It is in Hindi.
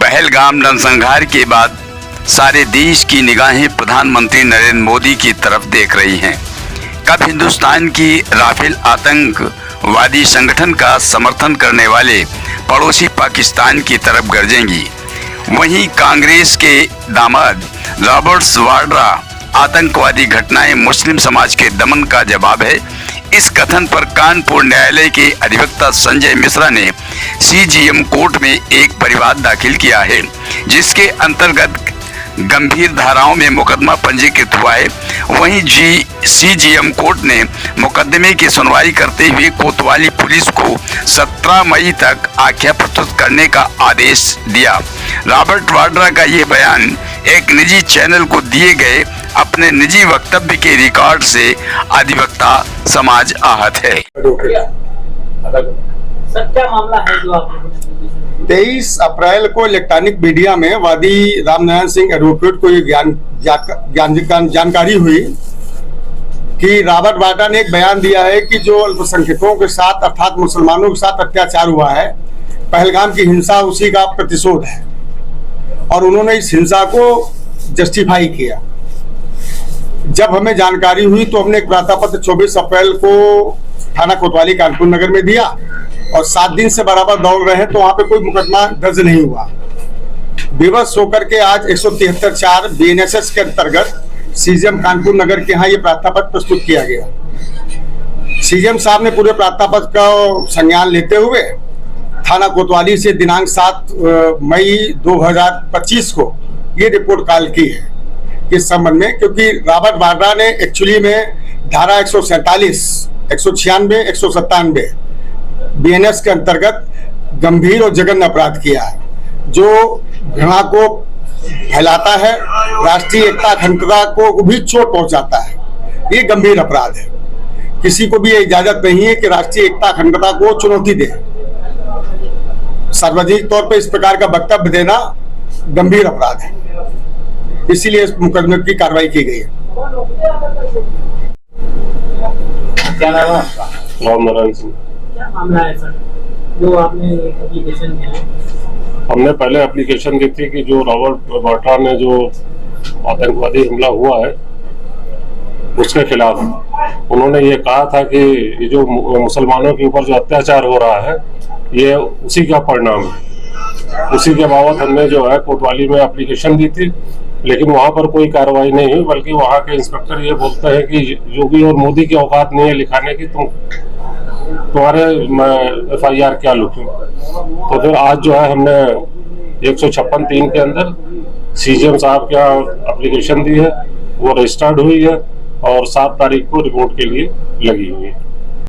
पहलगाम नरसंहार के बाद सारे देश की निगाहें प्रधानमंत्री नरेंद्र मोदी की तरफ देख रही हैं। कब हिंदुस्तान की राफेल आतंकवादी संगठन का समर्थन करने वाले पड़ोसी पाकिस्तान की तरफ गरजेंगी। वहीं कांग्रेस के दामाद रॉबर्ट वाड्रा आतंकवादी घटनाएं मुस्लिम समाज के दमन का जवाब है। इस कथन पर कानपुर न्यायालय के अधिवक्ता संजय मिश्रा ने सीजीएम कोर्ट में एक परिवाद दाखिल किया है, जिसके अंतर्गत गंभीर धाराओं में मुकदमा पंजीकृत हुआ है। वहीं सीजीएम कोर्ट ने मुकदमे की सुनवाई करते हुए कोतवाली पुलिस को 17 मई तक आख्या प्रस्तुत करने का आदेश दिया। रॉबर्ट वाड्रा का ये बयान एक निजी चैनल को दिए गए अपने निजी वक्तव्य के रिकॉर्ड से अधिवक्ता समाज आहत है। सर, क्या मामला है जो आपने 23 अप्रैल को इलेक्ट्रॉनिक मीडिया में वादी रामनारायण सिंह एडवोकेट को ये जानकारी हुई कि रॉबर्ट वाड्रा ने एक बयान दिया है कि जो अल्पसंख्यकों के साथ अर्थात मुसलमानों के साथ अत्याचार हुआ है, पहलगाम की हिंसा उसी का प्रतिशोध है, और उन्होंने इस हिंसा को जस्टिफाई किया। जब हमें जानकारी हुई तो हमने एक वार्ता पत्र 24 अप्रैल को थाना कोतवाली कानपुर नगर में दिया और 7 दिन से बराबर दौड़ रहे हैं, तो वहां पे कोई मुकदमा दर्ज नहीं हुआ। विवश होकर के आज 173(4) बीएनएसएस के अंतर्गत सीजीएम कानपुर नगर के यहाँ ये प्रार्थना पत्र प्रस्तुत किया गया। सीजीएम साहब ने पूरे प्रार्थना पत्र का संज्ञान लेते हुए थाना कोतवाली से दिनांक 7 मई 2025 को ये रिपोर्ट कॉल की है इस संबंध में, क्योंकि रॉबर्ट वाड्रा ने एक्चुअली में धारा 147, 196, 197 बीएनएस के अंतर्गत गंभीर और जघन्य अपराध किया है, जो घृणा को फैलाता है, राष्ट्रीय एकता अखंडता को भी चोट पहुंचाता है। ये गंभीर अपराध है। किसी को भी ये इजाजत नहीं है कि राष्ट्रीय एकता अखंडता को चुनौती दे। सार्वजनिक तौर पर इस प्रकार का वक्तव्य देना गंभीर अपराध है, इसीलिए इस मुकदमे की कार्रवाई की गई है। क्या नाम है आपका? रामनारायण सिंह। क्या मामला है सर जो आपने एप्लीकेशन किया है? हमने पहले एप्लीकेशन की थी कि जो रॉबर्ट वाड्रा ने जो आतंकवादी हमला हुआ है उसके खिलाफ उन्होंने ये कहा था कि ये जो मुसलमानों के ऊपर जो अत्याचार हो रहा है ये उसी का परिणाम है। उसी के बाबत हमने जो है कोतवाली में एप्लीकेशन दी थी, लेकिन वहां पर कोई कार्रवाई नहीं हुई, बल्कि वहां के इंस्पेक्टर ये बोलते हैं कि योगी और मोदी की औकात नहीं है लिखाने की, तुम्हारे FIR क्या लिखूं। तो फिर आज जो है हमने 156(3) के अंदर सीजीएम साहब के एप्लीकेशन दी है, वो रजिस्टर्ड हुई है और 7 तारीख को रिपोर्ट के लिए लगी हुई है।